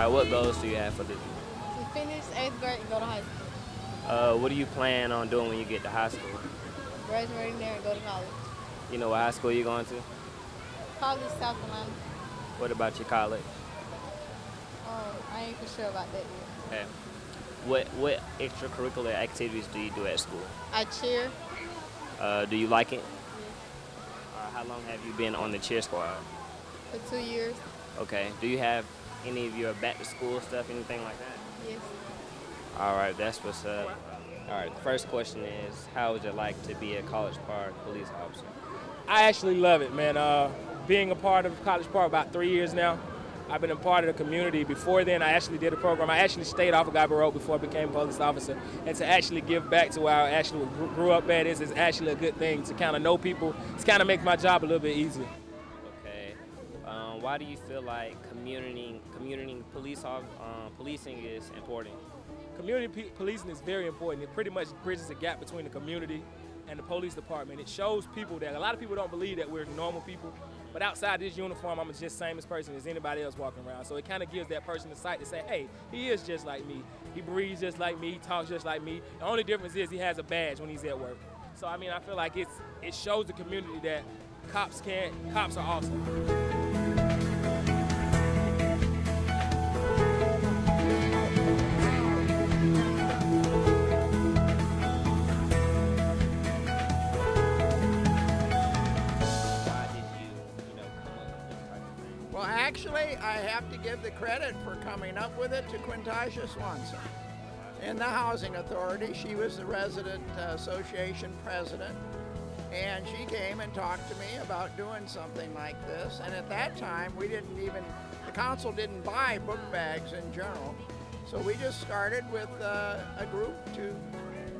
right, what goals do you have for this? To finish 8th grade and go to high school. What do you plan on doing when you get to high school? Graduating there and go to college. You know what high school you're going to? College, South Carolina. What about your college? I ain't for sure about that yet. Okay. What extracurricular activities do you do at school? I cheer. Do you like it? Yes. How long have you been on the cheer squad? For 2 years. Okay. Do you have any of your back to school stuff, anything like that? Yes. All right, that's what's up. All right, the first question is, how would you like to be a College Park police officer? I actually love it, man. Being a part of College Park about 3 years now. I've been a part of the community. Before then, I actually did a program. I actually stayed off of Guy Road before I became a police officer. And to actually give back to where I actually grew up at is actually a good thing. To kind of know people, it's kind of makes my job a little bit easier. Okay. Why do you feel like community policing is important? Community policing is very important. It pretty much bridges the gap between the community and the police department. It shows people that a lot of people don't believe that we're normal people. But outside this uniform, I'm just same as person as anybody else walking around. So it kind of gives that person the sight to say, hey, he is just like me. He breathes just like me. He talks just like me. The only difference is he has a badge when he's at work. So, I mean, I feel like it shows the community that cops are awesome. Well, actually, I have to give the credit for coming up with it to Quintasha Swanson. In the Housing Authority, she was the resident association president, and she came and talked to me about doing something like this. And at that time, the council didn't buy book bags in general, so we just started with a group to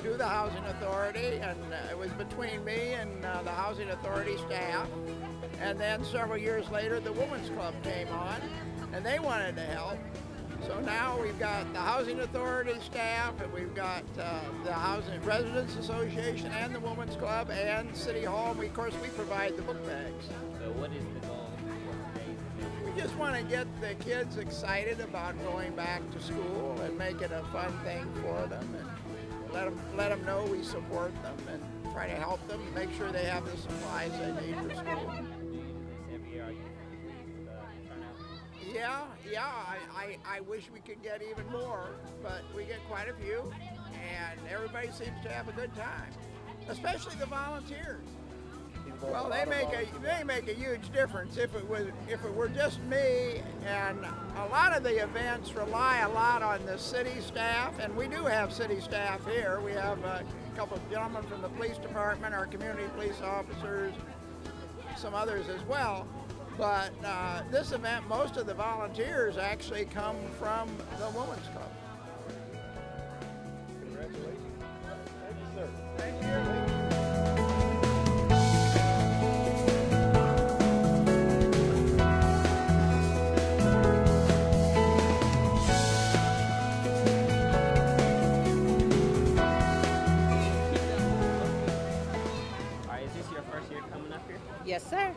do the Housing Authority, and it was between me and the Housing Authority staff. And then several years later, the Women's Club came on, and they wanted to help. So now we've got the Housing Authority staff, and we've got the Housing Residents Association and the Women's Club and City Hall. And of course, we provide the book bags. So what is the goal for today? We just want to get the kids excited about going back to school and make it a fun thing for them, and let them know we support them and try to help them, make sure they have the supplies they need for school. Yeah, I wish we could get even more, but we get quite a few, and everybody seems to have a good time, especially the volunteers. Well, they make a huge difference. If it were just me, and a lot of the events rely a lot on the city staff, and we do have city staff here. We have a couple of gentlemen from the police department, our community police officers, some others as well. But this event, most of the volunteers actually come from the Women's Club. Congratulations. Thank you, sir. Thank you. All right, is this your first year coming up here? Yes, sir.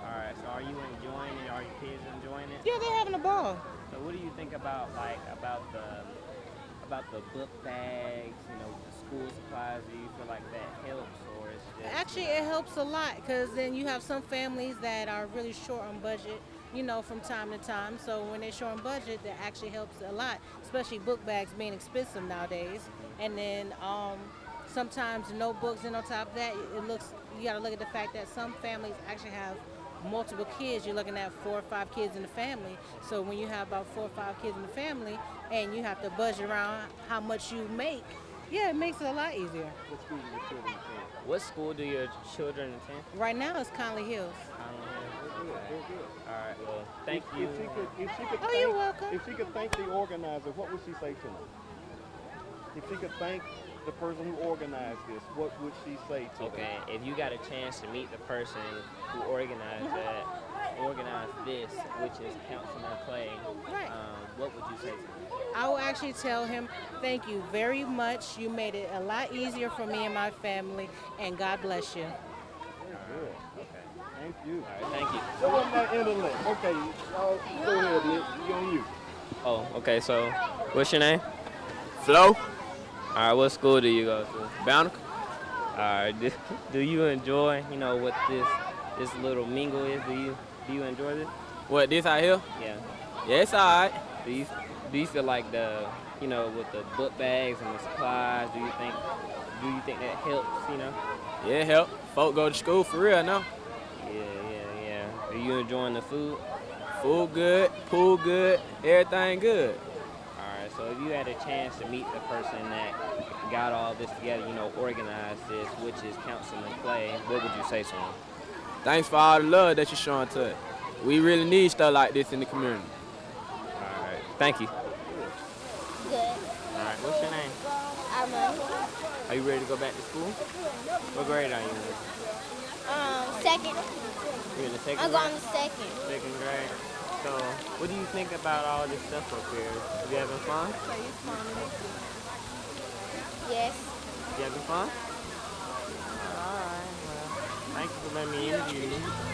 All right, so are you enjoying it? Are your kids enjoying it? Yeah, they're having a ball. So what do you think about the book bags, the school supplies? Do you feel like that helps, or it's just Actually, it helps a lot because then you have some families that are really short on budget, from time to time. So when they're short on budget, that actually helps a lot, especially book bags being expensive nowadays. And then sometimes no books, and on top of that, you got to look at the fact that some families actually have multiple kids. You're looking at 4 or 5 kids in the family. So when you have about 4 or 5 kids in the family and you have to budget around how much you make, yeah, it makes it a lot easier. What school do your children attend? What school do your children attend? Right now it's Conley Hills. They're good. All right, well, thank you. You're welcome. If she could thank the organizer, what would she say to them? If she could thank the person who organized this, what would she say to them? Okay, if you got a chance to meet the person who organized this, which is Councilman Clay, Right. What would you say to him? I will actually tell him, thank you very much. You made it a lot easier for me and my family, and God bless you. Very good. Okay. Thank you. All right, thank you. So on that intellect, okay, go ahead, Nick. You on you. Oh, okay. So, what's your name? Flo, All right. What school do you go to? Bountiful. All right. Do you enjoy, what this little mingle is? Do you enjoy this? What, this out here? Yeah. Yeah, it's all right. Do you feel like with the book bags and the supplies? Do you think that helps? Yeah, it help. Folk go to school for real now. Yeah. Are you enjoying the food? Food good, pool good, everything good. All right. So if you had a chance to meet the person that got all this together, organized this, which is Councilman Clay, what would you say to him? Thanks for all the love that you're showing to it. We really need stuff like this in the community. All right. Thank you. Good. All right. What's your name? Armand. Are you ready to go back to school? What grade are you in? Second. You're in the second I'm grade? going to second. Second grade. So, what do you think about all this stuff up here? You having fun? Yes. You having fun? All right. Well, thank you for letting me interview you.